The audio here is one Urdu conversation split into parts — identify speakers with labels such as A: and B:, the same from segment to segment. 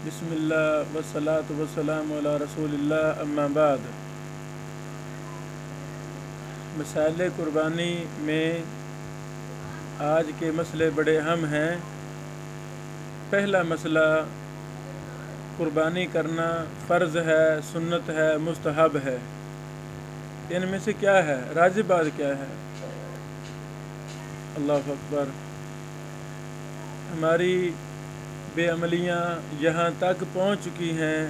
A: بسم اللہ والصلاۃ والسلام علی رسول اللہ اما بعد۔ مسائل قربانی میں آج کے مسئلے بڑے اہم ہیں۔ پہلا مسئلہ، قربانی کرنا فرض ہے، سنت ہے، مستحب ہے، ان میں سے کیا ہے؟ راجح بات کیا ہے؟ اللہ اکبر۔ ہماری بے عملیاں یہاں تک پہنچ چکی ہیں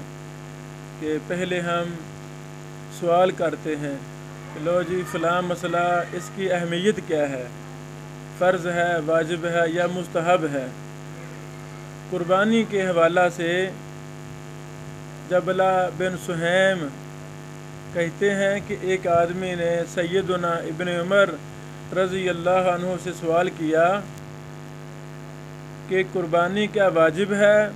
A: کہ پہلے ہم سوال کرتے ہیں کہ لو جی فلاں مسئلہ، اس کی اہمیت کیا ہے؟ فرض ہے، واجب ہے یا مستحب ہے؟ قربانی کے حوالہ سے جبلہ بن سہیم کہتے ہیں کہ ایک آدمی نے سیدنا ابن عمر رضی اللہ عنہ سے سوال کیا کہ قربانی کیا واجب ہے؟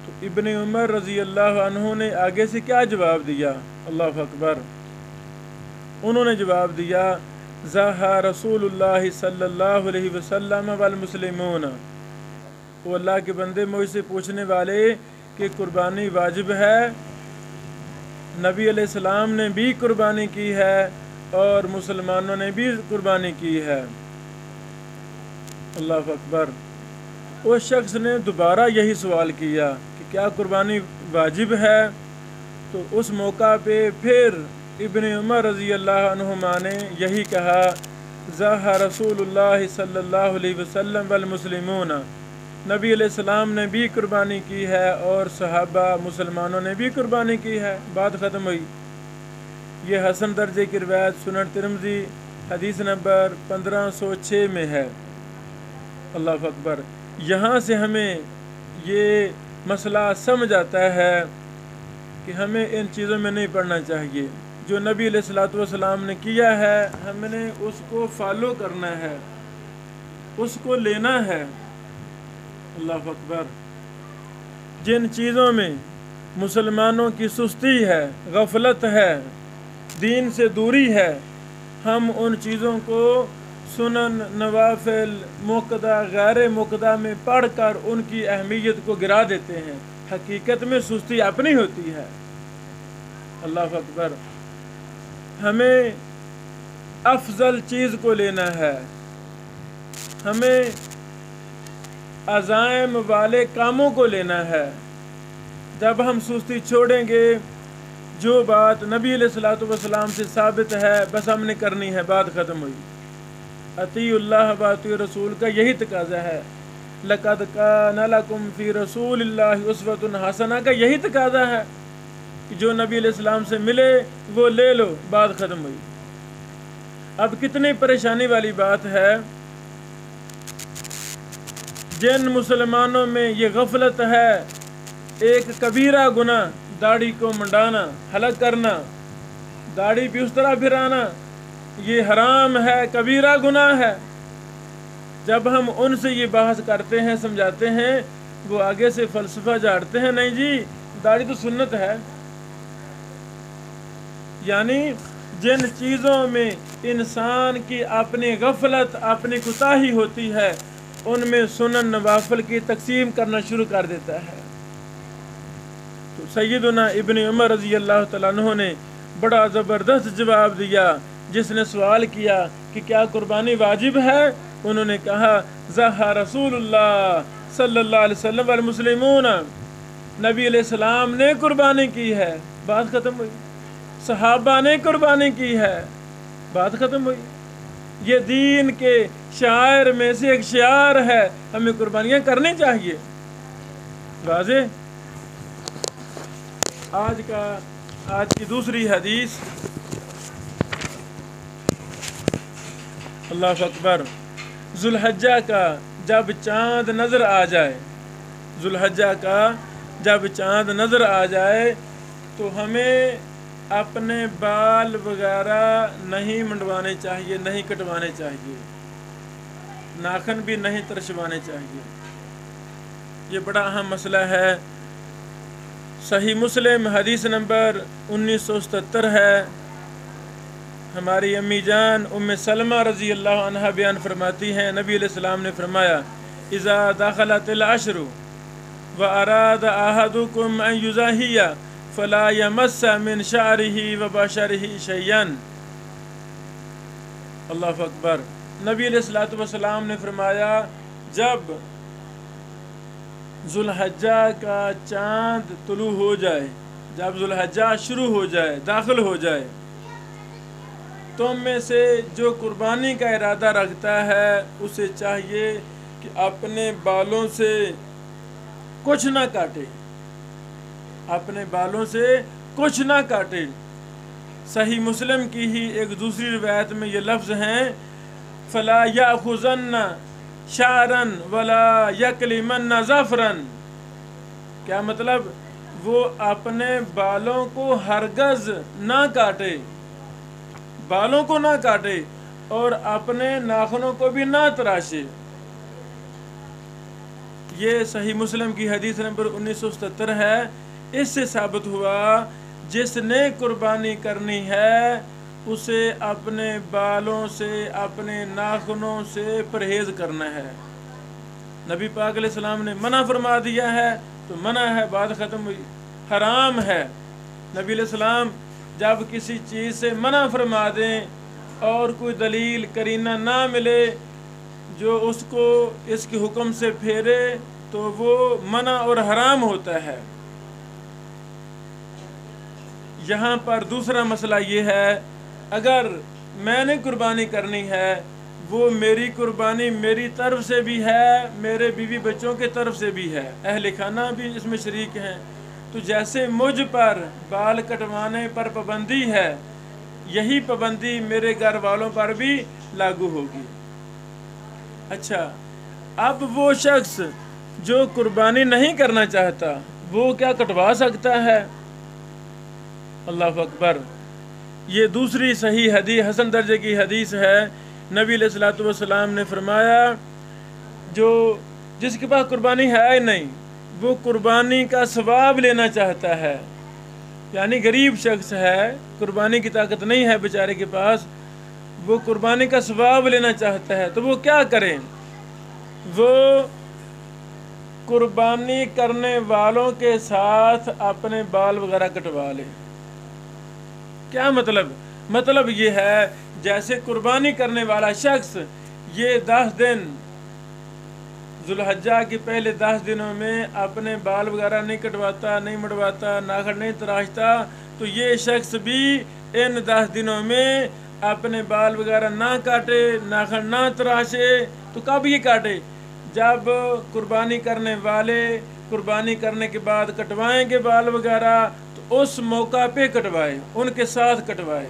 A: تو ابن عمر رضی اللہ عنہ نے آگے سے کیا جواب دیا؟ اللہ اکبر۔ انہوں نے جواب دیا، ضحیٰ رسول اللہ صلی اللہ علیہ وسلم والمسلمون۔ وہ اللہ کے بندے مجھ سے پوچھنے والے کہ قربانی واجب ہے، نبی علیہ السلام نے بھی قربانی کی ہے اور مسلمانوں نے بھی قربانی کی ہے۔ اللہ اکبر۔ اس شخص نے دوبارہ یہی سوال کیا کہ کیا قربانی واجب ہے؟ تو اس موقع پہ پھر ابن عمر رضی اللہ عنہما نے یہی کہا، ضحیٰ رسول اللہ صلی اللہ علیہ وسلم والمسلمون۔ نبی علیہ السلام نے بھی قربانی کی ہے اور صحابہ مسلمانوں نے بھی قربانی کی ہے۔ بات ختم ہوئی۔ یہ حسن درجے کی روایت سنن ترمذی حدیث نمبر 1506 میں ہے۔ اللہ اکبر۔ یہاں سے ہمیں یہ مسئلہ سمجھ آتا ہے کہ ہمیں ان چیزوں میں نہیں پڑنا چاہیے۔ جو نبی علیہ الصلوۃ والسلام نے کیا ہے ہم نے اس کو فالو کرنا ہے، اس کو لینا ہے۔ اللہ اکبر۔ جن چیزوں میں مسلمانوں کی سستی ہے، غفلت ہے، دین سے دوری ہے، ہم ان چیزوں کو سنن، نوافل، موقدہ، غیر موقدہ میں پڑھ کر ان کی اہمیت کو گرا دیتے ہیں۔ حقیقت میں سستی اپنی ہوتی ہے۔ اللہ اکبر۔ ہمیں افضل چیز کو لینا ہے، ہمیں عزائم والے کاموں کو لینا ہے۔ جب ہم سستی چھوڑیں گے، جو بات نبی علیہ الصلوۃ والسلام سے ثابت ہے بس ہم نے کرنی ہے، بات ختم ہوئی۔ اطیعوا اللہ واطیعوا الرسول کا یہی تقاضا ہے۔ لقد کان لکم فی رسول اللہ اسوۃ حسنہ کا یہی تقاضا ہے کہ جو نبی علیہ السلام سے ملے وہ لے لو، بات ختم ہوئی۔ اب کتنی پریشانی والی بات ہے، جن مسلمانوں میں یہ غفلت ہے، ایک کبیرہ گناہ داڑھی کو منڈانا، حلق کرنا، داڑھی بھی اس طرح پھرانا، یہ حرام ہے، کبیرہ گناہ ہے۔ جب ہم ان سے یہ بحث کرتے ہیں، سمجھاتے ہیں، وہ آگے سے فلسفہ جھاڑتے ہیں، نہیں جی داڑھی تو سنت ہے۔ یعنی جن چیزوں میں انسان کی اپنی غفلت، اپنی کوتاہی ہوتی ہے، ان میں سنن نوافل کی تقسیم کرنا شروع کر دیتا ہے۔ تو سیدنا ابن عمر رضی اللہ تعالیٰ عنہ نے بڑا زبردست جواب دیا۔ جس نے سوال کیا کہ کیا قربانی واجب ہے، انہوں نے کہا، ضحیٰ رسول اللہ صلی اللہ علیہ وسلم والمسلمون۔ نبی علیہ السلام نے قربانی کی ہے، بات ختم ہوئی۔ صحابہ نے قربانی کی ہے، بات ختم ہوئی۔ یہ دین کے شعائر میں سے ایک شعار ہے، ہمیں قربانیاں کرنی چاہیے۔ واضح۔ آج کی دوسری حدیث، اللہ اکبر۔ ذوالحجہ کا جب چاند نظر آ جائے، ذوالحجہ کا جب چاند نظر آ جائے تو ہمیں اپنے بال وغیرہ نہیں منڈوانے چاہیے، نہیں کٹوانے چاہیے، ناخن بھی نہیں ترشوانے چاہیے۔ یہ بڑا اہم مسئلہ ہے۔ صحیح مسلم حدیث نمبر 1977 ہے۔ ہماری امی جان ام سلمہ رضی اللہ عنہا بیان فرماتی ہیں، نبی علیہ السلام نے فرمایا، اذا دخلت العشر، وَأَرَادَ أَحَدُكُمْ أَنْ يُزَاحِيَ فَلَا يَمَسَّ مِنْ شَعْرِهِ وَبَشَرِهِ شَيْئًا۔ اللہ اکبر۔ نبی علیہ الصلوۃ والسلام نے فرمایا جب ذوالحجہ کا چاند طلوع ہو جائے، جب ذوالحجہ شروع ہو جائے، داخل ہو جائے، تم میں سے جو قربانی کا ارادہ رکھتا ہے اسے چاہیے کہ اپنے بالوں سے کچھ نہ کاٹے، اپنے بالوں سے کچھ نہ کاٹے۔ صحیح مسلم کی ہی ایک دوسری روایت میں یہ لفظ ہیں فَلَا يَأْخُذَنَّ شَعْرًا وَلَا يَكْلِمَنَّ ظَفْرًا۔ کیا مطلب؟ وہ اپنے بالوں کو ہرگز نہ کاٹے، بالوں کو نہ کاٹے اور اپنے ناخنوں کو بھی نہ تراشے۔ یہ صحیح مسلم کی حدیث نمبر 1977 ہے۔ اس سے ثابت ہوا جس نے قربانی کرنی ہے اسے اپنے بالوں سے، اپنے ناخنوں سے پرہیز کرنا ہے۔ نبی پاک علیہ السلام نے منع فرما دیا ہے تو منع ہے، بات ختم ہوئی۔ حرام ہے۔ نبی علیہ السلام جب کسی چیز سے منع فرما دیں اور کوئی دلیل قرینہ نہ ملے جو اس کو اس کے حکم سے پھیرے تو وہ منع اور حرام ہوتا ہے۔ یہاں پر دوسرا مسئلہ یہ ہے اگر میں نے قربانی کرنی ہے، وہ میری قربانی میری طرف سے بھی ہے، میرے بیوی بچوں کے طرف سے بھی ہے، اہل خانہ بھی اس میں شریک ہیں، تو جیسے مجھ پر بال کٹوانے پر پابندی ہے یہی پابندی میرے گھر والوں پر بھی لاگو ہوگی۔ اچھا، اب وہ شخص جو قربانی نہیں کرنا چاہتا وہ کیا کٹوا سکتا ہے؟ اللہ اکبر۔ یہ دوسری صحیح حدیث، حسن درجے کی حدیث ہے۔ نبی علیہ الصلوۃ والسلام نے فرمایا جس کے پاس قربانی ہے ہی نہیں، وہ قربانی کا ثواب لینا چاہتا ہے، یعنی غریب شخص ہے، قربانی کی طاقت نہیں ہے بیچارے کے پاس، وہ قربانی کا ثواب لینا چاہتا ہے تو وہ کیا کرے؟ وہ قربانی کرنے والوں کے ساتھ اپنے بال وغیرہ کٹوا لے۔ کیا مطلب؟ مطلب یہ ہے جیسے قربانی کرنے والا شخص یہ 10 دن ذوالحجہ کے پہلے 10 دنوں میں اپنے بال وغیرہ نہیں کٹواتا، نہیں مڑواتا، ناخن نہیں تراشتا، تو یہ شخص بھی ان 10 دنوں میں اپنے بال وغیرہ نہ کاٹے، ناخن نہ تراشے۔ تو کب یہ کاٹے؟ جب قربانی کرنے والے قربانی کرنے کے بعد کٹوائیں گے بال وغیرہ تو اس موقع پہ کٹوائے، ان کے ساتھ کٹوائے،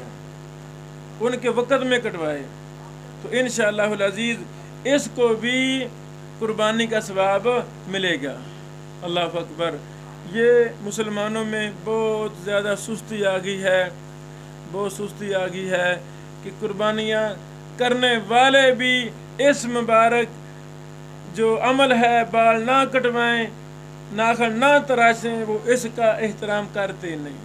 A: ان کے وقت میں کٹوائے، تو انشاءاللہ العزیز اس کو بھی قربانی کا ثواب ملے گا۔ اللہ اکبر۔ یہ مسلمانوں میں بہت زیادہ سستی آ گئی ہے، بہت سستی آ گئی ہے کہ قربانیاں کرنے والے بھی اس مبارک جو عمل ہے بال نہ کٹوائیں، ناخن نہ تراشیں، وہ اس کا احترام کرتے نہیں۔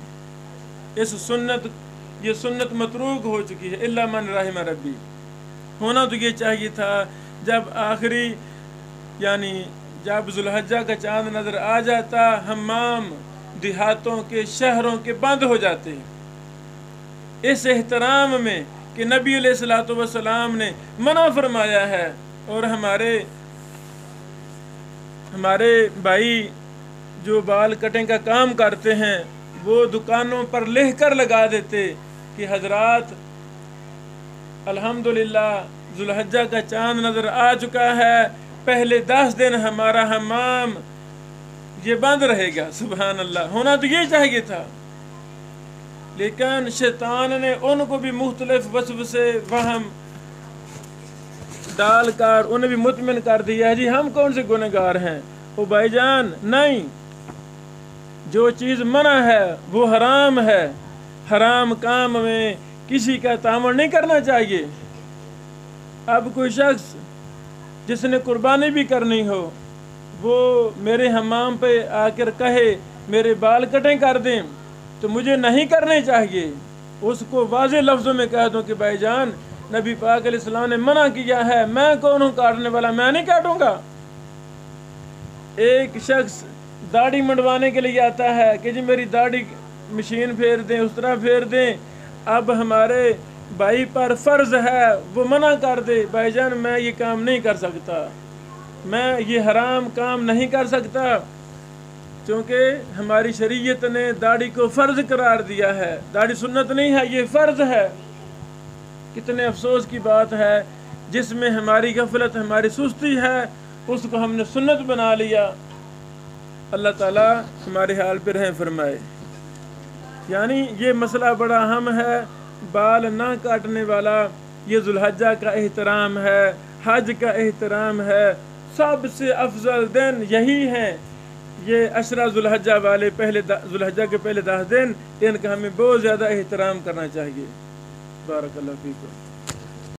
A: یہ سنت متروک ہو چکی ہے، الا من رحم ربی۔ ہونا تو یہ چاہیے تھا جب آخری یعنی جب ذوالحجہ کا چاند نظر آ جاتا حمام دیہاتوں کے شہروں کے بند ہو جاتے ہیں، اس احترام میں کہ نبی علیہ الصلوۃ والسلام نے منع فرمایا ہے، اور ہمارے بھائی جو بال کٹنگ کا کام کرتے ہیں وہ دکانوں پر لکھ کر لگا دیتے کہ حضرات الحمدللہ ذوالحجہ کا چاند نظر آ چکا ہے، پہلے 10 دن ہمارا حمام یہ بند رہے گا۔ سبحان اللہ، ہونا تو یہ چاہیے تھا، لیکن شیطان نے ان کو بھی مختلف وسوسے وہم ڈال کر انہیں بھی مطمئن کر دیا ہے جی ہم کون سے گنہگار ہیں۔ او بھائی جان، نہیں، جو چیز منع ہے وہ حرام ہے، حرام کام میں کسی کا تعامل نہیں کرنا چاہیے۔ اب کوئی شخص جس نے قربانی بھی کرنی ہو وہ میرے حمام پہ آ کر کہے میرے بال کٹیں کر دیں تو مجھے نہیں کرنے چاہیے، اس کو واضح لفظوں میں کہہ دوں کہ بھائی جان نبی پاک علیہ السلام نے منع کیا ہے، میں کون ہوں کاٹنے والا، میں نہیں کاٹوں گا۔ ایک شخص داڑھی منڈوانے کے لیے آتا ہے کہ جی میری داڑھی مشین پھیر دیں، اس طرح پھیر دیں، اب ہمارے بھائی پر فرض ہے وہ منع کر دے، بھائی جان میں یہ کام نہیں کر سکتا، میں یہ حرام کام نہیں کر سکتا، چونکہ ہماری شریعت نے داڑھی کو فرض قرار دیا ہے، داڑھی سنت نہیں ہے، یہ فرض ہے۔ کتنے افسوس کی بات ہے جس میں ہماری غفلت، ہماری سستی ہے، اس کو ہم نے سنت بنا لیا۔ اللہ تعالیٰ ہمارے حال پہ رحم فرمائے۔ یعنی یہ مسئلہ بڑا اہم ہے، بال نہ کاٹنے والا، یہ ذو الحجہ کا احترام ہے، حج کا احترام ہے، سب سے افضل دن یہی ہیں۔ یہ عشرہ ذو الحجہ والے ذو الحجہ کے پہلے 10 دن، ان کا ہمیں بہت زیادہ احترام کرنا چاہیے۔ بارک اللہ فیکم۔